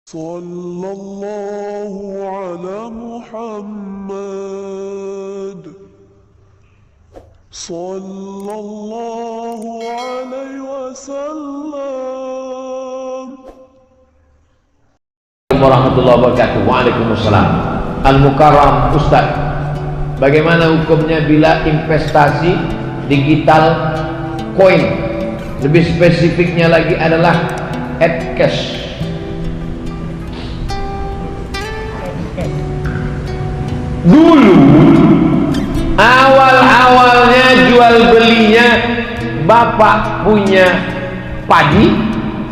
Sallallahu ala Muhammad Sallallahu alaihi wasallam. Warahmatullahi wabarakatuh. Waalaikumsalam. Al-Mukarram Ustaz, bagaimana hukumnya bila investasi digital koin, lebih spesifiknya lagi adalah cash? Dulu awal-awalnya jual belinya, bapak punya padi,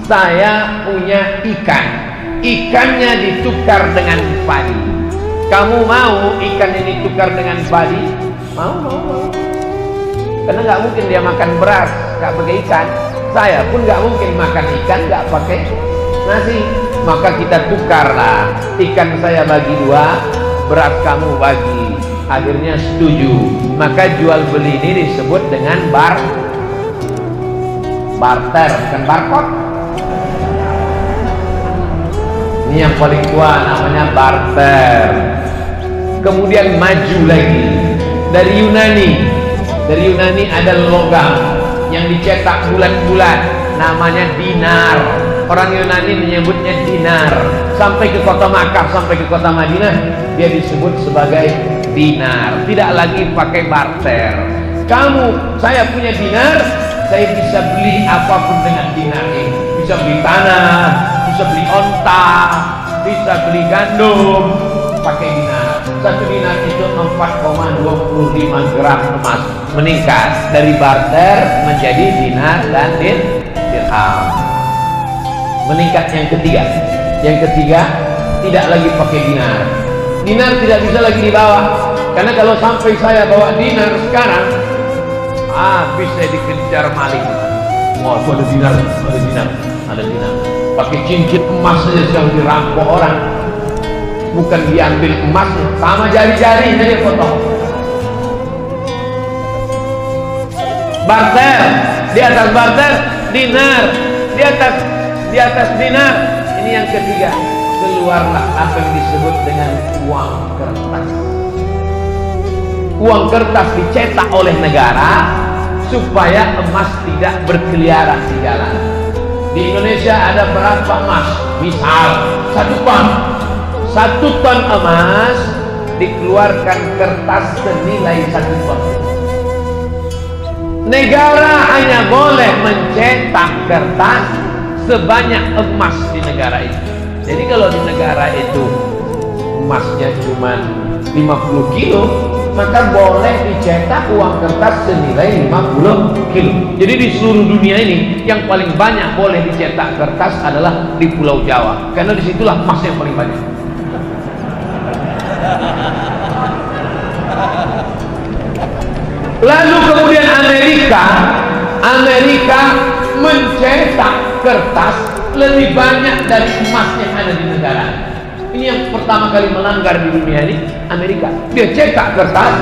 saya punya ikan. Ikannya ditukar dengan padi. Kamu mau ikannya ditukar dengan padi? Mau. Karena nggak mungkin dia makan beras nggak pakai ikan. Saya pun nggak mungkin makan ikan nggak pakai nasi. Maka kita tukarlah. Ikan saya bagi 2, beras kamu bagi. Akhirnya setuju. Maka jual beli ini disebut dengan barter, bukan barcode. Ini yang paling tua, namanya barter. Kemudian maju lagi dari Yunani ada logam yang dicetak bulat-bulat, namanya dinar. Orang Yunani menyebutnya dinar. Sampai ke kota Makkah, sampai ke kota Madinah, dia disebut sebagai dinar. Tidak lagi pakai barter. Saya punya dinar, saya bisa beli apapun dengan dinar ini. Bisa beli tanah, bisa beli onta, bisa beli gandum pakai dinar. 1 dinar itu 4,25 gram emas. Meningkat dari barter menjadi dinar dan dirham. Meningkat yang ketiga tidak lagi pakai dinar tidak bisa lagi dibawa, karena kalau sampai saya bawa dinar sekarang bisa dikejar maling. Itu ada dinar pakai cincin emas saja sedang dirampok orang, bukan diambil emasnya, sama jari-jarinya dia potong. Barter, di atas barter dinar, di atas dinar. Ini yang ketiga, keluarlah apa yang disebut dengan uang kertas. Uang kertas dicetak oleh negara supaya emas tidak berkeliaran di jalan. Di Indonesia ada berapa emas? Misal 1 ton emas dikeluarkan kertas senilai 1 ton. Negara hanya boleh mencetak kertas sebanyak emas di negara itu. Jadi kalau di negara itu emasnya cuma 50 kilo, maka boleh dicetak uang kertas senilai 50 kilo. Jadi di seluruh dunia ini yang paling banyak boleh dicetak kertas adalah di Pulau Jawa, karena disitulah emas yang paling banyak. Lalu kemudian Amerika mencetak kertas lebih banyak dari emas yang ada di negara. Ini yang pertama kali melanggar di dunia ini, Amerika. Dia cetak kertas,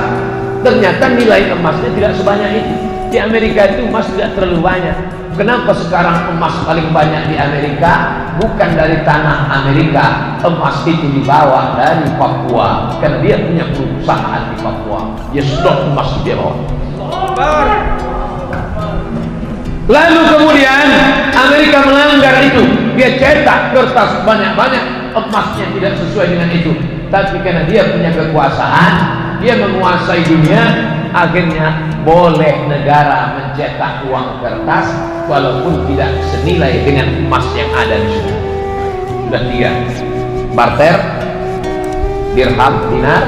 ternyata nilai emasnya tidak sebanyak itu. Di Amerika itu emas tidak terlalu banyak. Kenapa sekarang emas paling banyak di Amerika? Bukan dari tanah Amerika. Emas itu dibawa dari Papua, karena dia punya perusahaan di Papua. Dia stok emas dia bawa. Lalu kemudian Amerika melanggar itu. Dia cetak kertas banyak-banyak, emasnya tidak sesuai dengan itu. Tapi karena dia punya kekuasaan, dia menguasai dunia, akhirnya boleh negara mencetak uang kertas walaupun tidak senilai dengan emas yang ada di situ. Sudah 3: barter, dirham, dinar,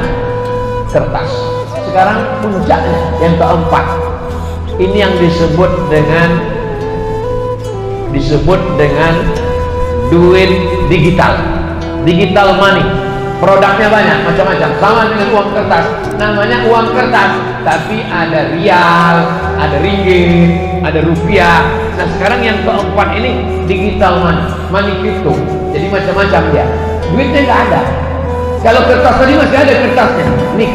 kertas. Sekarang puncaknya yang keempat. Ini yang disebut dengan duit digital money. Produknya banyak, macam-macam, sama dengan uang kertas. Namanya uang kertas, tapi ada rial, ada ringgit, ada rupiah. Nah sekarang yang keempat ini digital money crypto. Jadi macam-macam dia. Duitnya nggak ada. Kalau kertas tadi masih ada kertasnya. Ini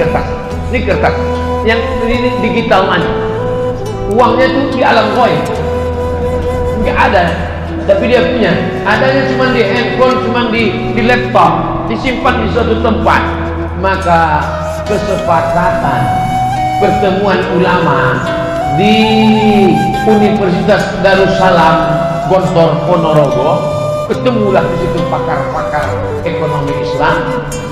kertas. Yang ini digital money. Uangnya tuh di alam goib, nggak ada. tapi dia punya. Adanya cuma di handphone, cuma di laptop, disimpan di suatu tempat. Maka kesepakatan pertemuan ulama di Universitas Darussalam Gontor Ponorogo, ketemulah di situ pakar-pakar ekonomi Islam.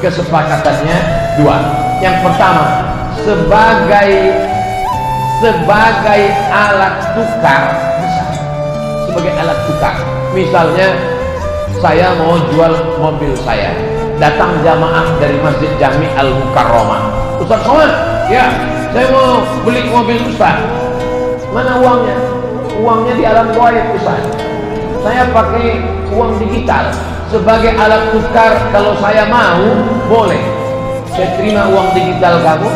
Kesepakatannya dua. Yang pertama, sebagai alat tukar, sebagai alat tukar. Misalnya saya mau jual mobil saya, datang jamaah dari Masjid Jami Al-Mukarramah. Ustaz Somad, ya, saya mau beli mobil Ustaz. Mana uangnya? Uangnya di alam gaib Ustaz. Saya pakai uang digital sebagai alat tukar. Kalau saya mau, boleh. Saya terima uang digital kamu,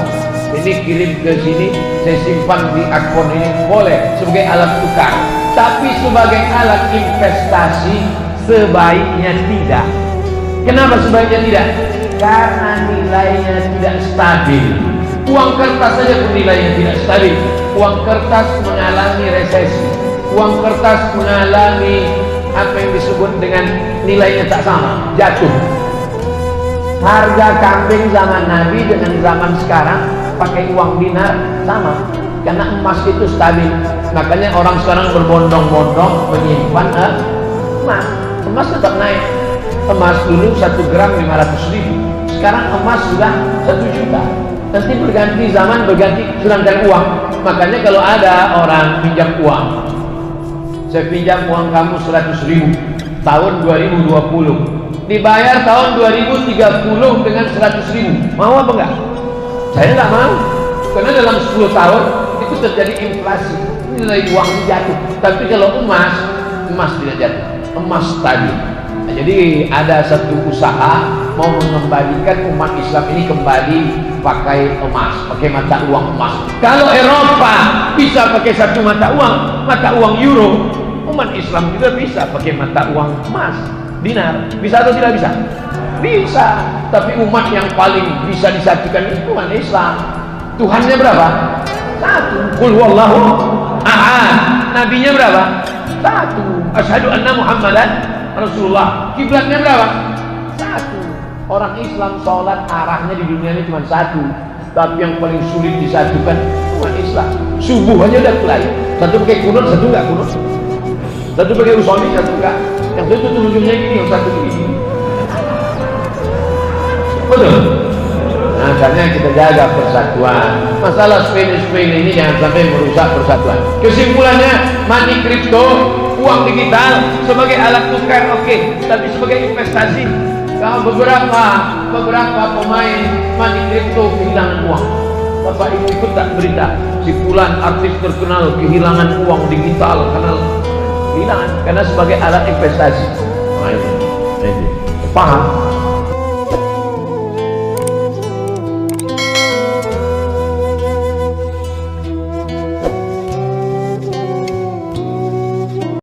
ini kirim ke sini, saya simpan di akun ini, boleh sebagai alat tukar. Tapi sebagai alat investasi sebaiknya tidak. Kenapa sebaiknya tidak? Karena nilainya tidak stabil. Uang kertas saja pun nilainya tidak stabil. Uang kertas mengalami resesi. Uang kertas mengalami apa yang disebut dengan nilainya tak sama, jatuh. Harga kambing zaman Nabi dengan zaman sekarang pakai uang dinar sama, karena emas itu stabil. Makanya orang sekarang berbondong-bondong menyimpan emas. Emas tetap naik. Emas dulu 1 gram 500.000, sekarang emas sudah 1 juta. Nanti berganti zaman, berganti sedangkan uang. Makanya kalau ada orang pinjam uang, saya pinjam uang kamu 100.000 tahun 2020, dibayar tahun 2030 dengan 100.000, mau apa enggak? Saya enggak mau, karena dalam 10 tahun itu terjadi inflasi, nilai uang jatuh. Tapi kalau emas tidak jatuh, emas stabil. Nah, jadi ada satu usaha mau mengembalikan umat Islam ini kembali pakai emas, pakai mata uang emas. Kalau Eropa bisa pakai satu mata uang euro, umat Islam juga bisa pakai mata uang emas, dinar. Bisa atau tidak bisa? Bisa. Tapi umat yang paling bisa disatukan itu umat Islam. Tuhannya berapa? Satu. Qul huwallahu ahad. Nabinya berapa? Satu. Asyhadu anna Muhammadan Rasulullah. Kiblatnya berapa? Satu. Orang Islam sholat arahnya di dunia ini cuma satu, tapi yang paling sulit disatukan umat Islam. Subuh aja udah mulai. Satu pakai kunut, satu enggak kunut. Satu pakai usolli, satu enggak. Yang satu tuh ujungnya gini, yang satu gini. Betul. Nah, makanya kita jaga persatuan. Masalah sepele-sepele ini jangan sampai merusak persatuan. Kesimpulannya, money crypto, uang digital sebagai alat tukar oke, tapi sebagai investasi, kalau beberapa pemain money crypto kehilangan uang. Bapak Ibu ikut tak berita si fulan artis terkenal kehilangan uang digital karena kehilangan, karena sebagai alat investasi. Nah, ini paham?